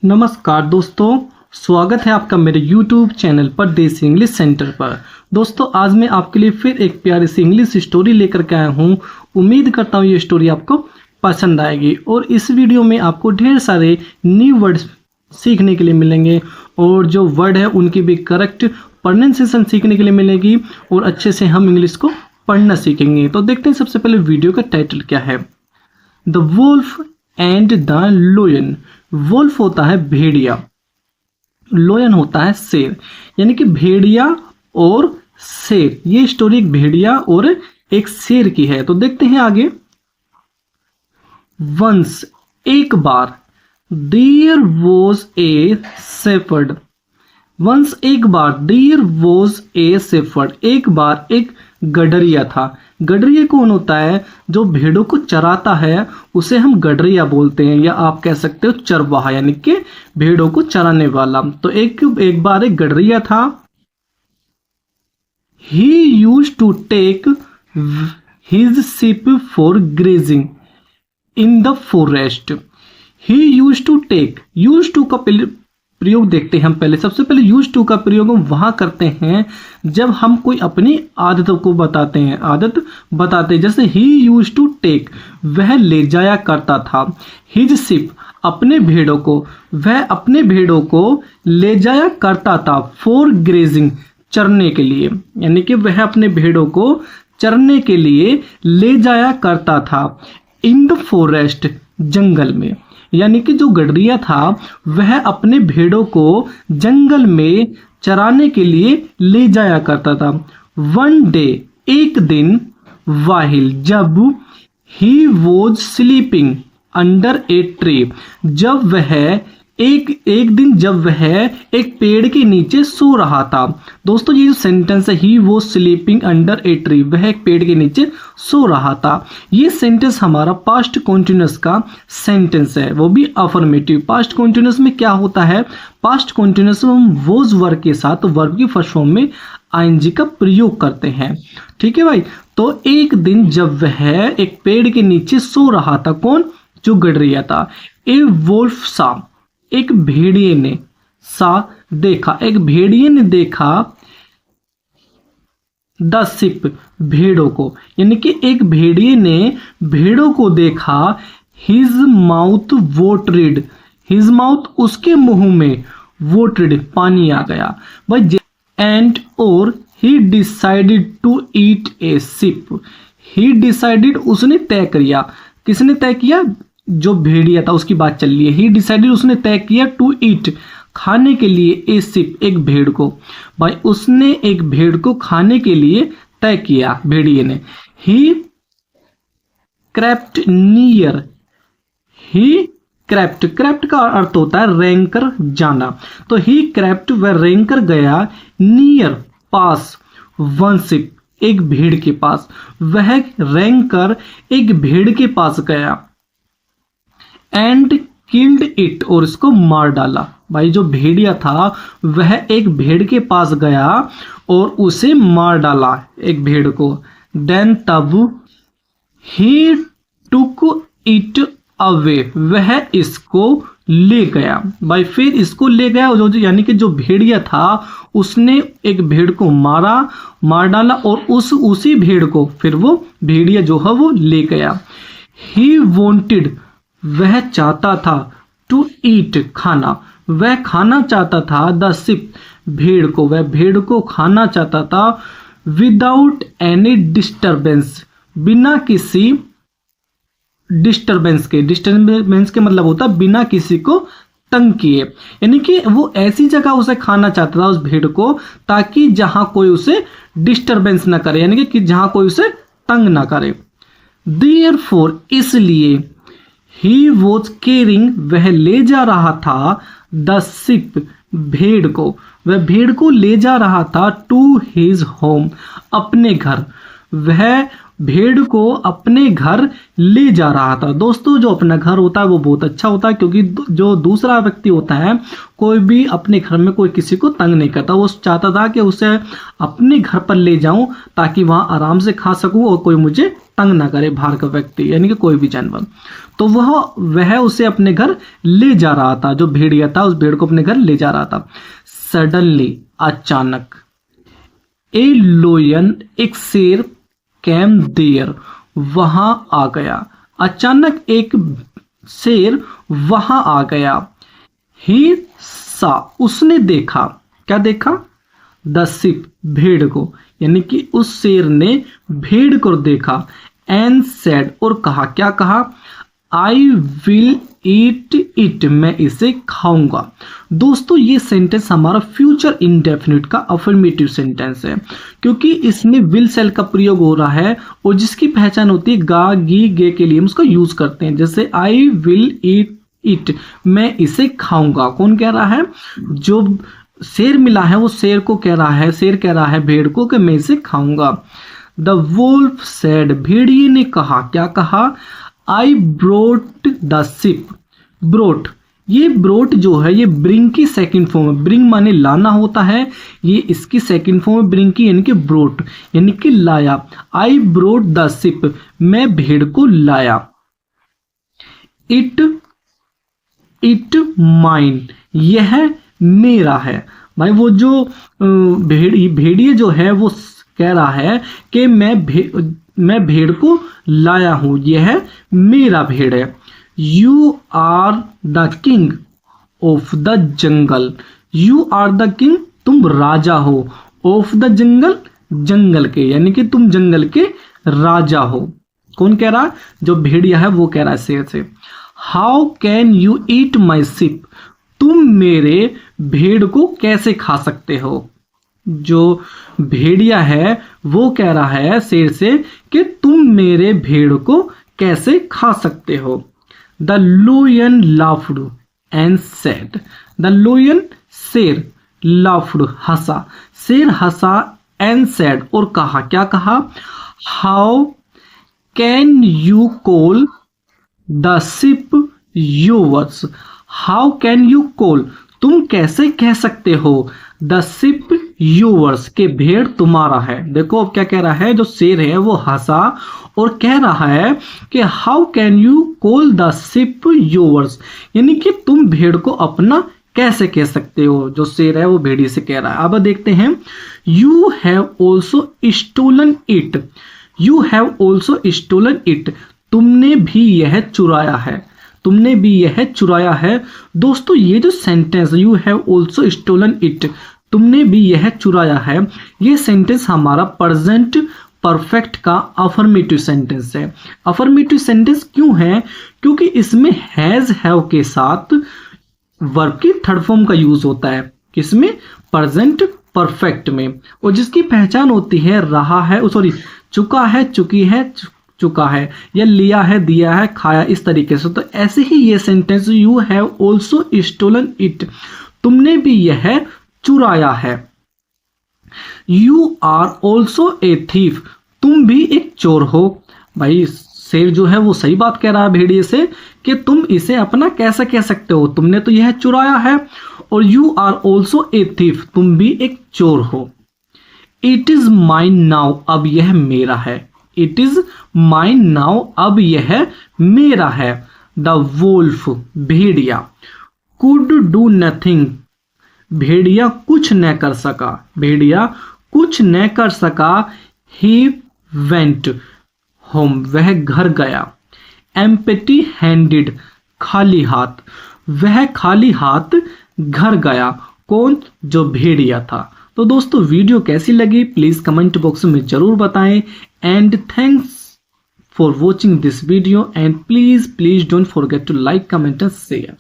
नमस्कार दोस्तों, स्वागत है आपका मेरे YouTube चैनल पर देसी इंग्लिश सेंटर पर। दोस्तों, आज मैं आपके लिए फिर एक प्यारी सी इंग्लिश स्टोरी लेकर के आया हूँ। उम्मीद करता हूँ ये स्टोरी आपको पसंद आएगी और इस वीडियो में आपको ढेर सारे न्यू वर्ड्स सीखने के लिए मिलेंगे और जो वर्ड है उनकी भी करेक्ट प्रोनाउंसिएशन सीखने के लिए मिलेगी और अच्छे से हम इंग्लिश को पढ़ना सीखेंगे। तो देखते हैं सबसे पहले वीडियो का टाइटल क्या है। The wolf and the lion. Wolf होता है भेड़िया, लोयन होता है शेर, यानी कि भेड़िया और शेर। ये स्टोरी एक भेड़िया और एक शेर की है। तो देखते हैं आगे। वंस, एक बार, there was a shepherd. Once, एक बार, देयर वॉज ए शेफर्ड, एक बार एक गडरिया था। गडरिया कौन होता है? जो भेड़ों को चराता है उसे हम गडरिया बोलते हैं, या आप कह सकते हो चरवाहा, यानी कि भेड़ों को चराने वाला। तो एक बार एक गडरिया था। He used to take his sheep for grazing in the forest. He used to take, used to का प्रयोग देखते हैं हम पहले। सबसे पहले यूज टू का प्रयोग हम वहां करते हैं जब हम कोई अपनी आदतों को बताते हैं, आदत बताते हैं। जैसे ही यूज टू टेक, वह ले जाया करता था। हिज शिप, अपने भेड़ों को, वह अपने भेड़ों को ले जाया करता था। फॉर ग्रेजिंग, चरने के लिए, यानी कि वह अपने भेड़ों को चरने के लिए ले जाया करता था। इन द फॉरेस्ट, जंगल में, यानी कि जो गडरिया था वह अपने भेड़ों को जंगल में चराने के लिए ले जाया करता था। वन डे, एक दिन, वाहिल, जब, he was sleeping under a tree, जब वह एक दिन जब वह एक पेड़ के नीचे सो रहा था। दोस्तों, ये जो सेंटेंस है, he was sleeping under a tree, वह एक पेड़ के नीचे सो रहा था, ये सेंटेंस हमारा पास्ट कॉन्टिन्यूअस का सेंटेंस है, वो भी अफर्मेटिव। पास्ट कॉन्टिन्यूअस में क्या होता है? पास्ट कॉन्टिन्यूअस में हम वॉज वर्ब के साथ वर्ब की फर्स्ट फॉर्म में आईएनजी का प्रयोग करते हैं। ठीक है भाई। तो एक दिन जब वह एक पेड़ के नीचे सो रहा था, कौन? जो गडरिया था। ए वुल्फ सा, एक भेड़िए ने, सा देखा, एक भेड़िए ने देखा, द शिप, भेड़ों को, यानी कि एक भेड़िए ने भेड़ों को देखा। हिज माउथ वोटरिड, हिज माउथ, उसके मुंह में, वोटरिड, पानी आ गया भाई। एंड और he decided to eat a sheep, he decided, उसने तय किया। किसने तय किया? जो भेड़िया था, उसकी बात चल रही है। ही डिसाइडेड, उसने तय किया, टू ईट, खाने के लिए, ए शिप, एक भेड़ को। भाई उसने एक भेड़ को खाने के लिए तय किया, भेड़िए ने। ही क्रेप्ट नियर, ही क्रेप्ट, क्रेप्ट का अर्थ होता है रेंकर, जाना। तो ही क्रेप्ट, वह रेंकर गया, नियर, पास, वन शिप, एक भेड़ के पास। वह रेंकर एक भेड़ के पास गया। एंड किल्ड इट, और इसको मार डाला। भाई जो भेड़िया था वह एक भेड़ के पास गया और उसे मार डाला, एक भेड़ को। देन तब, ही टुक इट अवे, वह इसको ले गया। भाई फिर इसको ले गया, जो यानी कि जो भेड़िया था उसने एक भेड़ को मार डाला और उसी भेड़ को फिर वो भेड़िया जो है वो ले गया। ही वॉन्टेड, वह चाहता था, टू ईट, खाना, वह खाना चाहता था, द शिप, भेड़ को, वह भेड़ को खाना चाहता था। विदाउट एनी डिस्टरबेंस, बिना किसी डिस्टरबेंस के, डिस्टरबेंस के मतलब होता है बिना किसी को तंग किए, यानी कि वो ऐसी जगह उसे खाना चाहता था, उस भेड़ को, ताकि जहां कोई उसे डिस्टरबेंस ना करे, यानी कि जहां कोई उसे तंग ना करे। देयरफॉर, इसलिए, ही वॉज कैरिंग, वह ले जा रहा था, द शिप, भेड़ को, वह भेड़ को ले जा रहा था, टू हिज होम, अपने घर। वह भेड़ को अपने घर ले जा रहा था। दोस्तों जो अपना घर होता है वो बहुत अच्छा होता है, क्योंकि जो दूसरा व्यक्ति होता है कोई भी अपने घर में कोई किसी को तंग नहीं करता। वो चाहता था कि उसे अपने घर पर ले जाऊं ताकि वहां आराम से खा सकूं और कोई मुझे तंग ना करे, बाहर का व्यक्ति यानी कि कोई भी जानवर। तो वह उसे अपने घर ले जा रहा था, जो भेड़िया था उस भेड़ को अपने घर ले जा रहा था। सडनली अचानक, ए लोयन एक शेर कैम देयर वहां आ गया। अचानक एक शेर वहां आ गया। ही सा उसने देखा, क्या देखा? द शिप भेड़ को, यानी कि उस शेर ने भेड़ को देखा। एंड सेड और कहा, क्या कहा? आई विल ईट इट मैं इसे खाऊंगा। दोस्तों ये सेंटेंस हमारा फ्यूचर इंडेफिनिट का अफर्मेटिव सेंटेंस है, क्योंकि इसमें विल सेल का प्रयोग हो रहा है और जिसकी पहचान होती है गा गी गे के लिए हम उसका यूज करते हैं। जैसे आई विल ईट इट मैं इसे खाऊंगा, कौन कह रहा है? जो शेर मिला है वो शेर को कह रहा है, शेर कह रहा है भेड़ को कि मैं इसे खाऊंगा। द वुल्फ सेड भेड़िए ने कहा, क्या कहा? आई ब्रोट द शिप। ब्रोट, ये ब्रोट जो है ये ब्रिंग की सेकंड फॉर्म है। ब्रिंग माने लाना होता है, ये इसकी सेकंड फॉर्म है ब्रिंग की, यानी कि ब्रोट यानी कि लाया। आई ब्रोट द शिप मैं भेड़ को लाया। इट माइन यह मेरा है। भाई वो जो भेड़िए जो है वो कह रहा है कि मैं भेड़ को लाया हूं, यह मेरा भेड़ है। You are the king of the jungle. You are the king तुम राजा हो, ऑफ द जंगल जंगल के, यानी कि तुम जंगल के राजा हो। कौन कह रहा? जो भेड़िया है वो कह रहा है शेर से। How can you eat my ship तुम मेरे भेड़ को कैसे खा सकते हो? जो भेड़िया है वो कह रहा है शेर से कि तुम मेरे भेड़ को कैसे खा सकते हो। The लोयन laughed and said. The लोयन शेर, लाफ्ड हंसा, शेर हंसा, एंड सेड और कहा, क्या कहा? How can you call the ship yours. How can you call तुम कैसे कह सकते हो? द शिप योर्स के भेड़ तुम्हारा है। देखो अब क्या कह रहा है, जो शेर है वो हंसा और कह रहा है कि how can you call the ship yours, यानी कि तुम भेड़ को अपना कैसे कह सकते हो। जो शेर है वो भेड़िए से कह रहा है। अब देखते हैं, you have also stolen it. You have also stolen it तुमने भी यह चुराया है, तुमने भी यह चुराया है। दोस्तों ये जो sentence you have also stolen it तुमने भी यह चुराया है, ये सेंटेंस हमारा प्रेजेंट परफेक्ट का अफर्मेटिव सेंटेंस है। अफर्मेटिव सेंटेंस क्यों है? क्योंकि इसमें हैज हैव के साथ वर्ब की थर्ड फॉर्म का यूज होता है। किसमें? प्रेजेंट परफेक्ट में, और जिसकी पहचान होती है रहा है, सॉरी चुका है, चुकी है, चुका है, या लिया है, दिया है, खाया, इस तरीके से। तो ऐसे ही ये sentence you have also stolen it तुमने भी यह चुराया है। You are also a thief तुम भी एक चोर हो। भाई शेर जो है वो सही बात कह रहा है भेड़िए से कि तुम इसे अपना कैसे कह सकते हो, तुमने तो यह चुराया है। और you are also a thief तुम भी एक चोर हो। इट इज माइन नाउ अब यह मेरा है। इट इज माइन नाउ अब यह मेरा है। द वोल्फ भेड़िया, कुड डू नथिंग भेड़िया कुछ न कर सका, भेड़िया कुछ न कर सका। ही वेंट होम वह घर गया। एम्प्टी हैंडेड खाली हाथ, वह खाली हाथ घर गया। कौन? जो भेड़िया था। तो दोस्तों वीडियो कैसी लगी प्लीज कमेंट बॉक्स में जरूर बताएं। And thanks for watching this video and please don't forget to like, comment and share.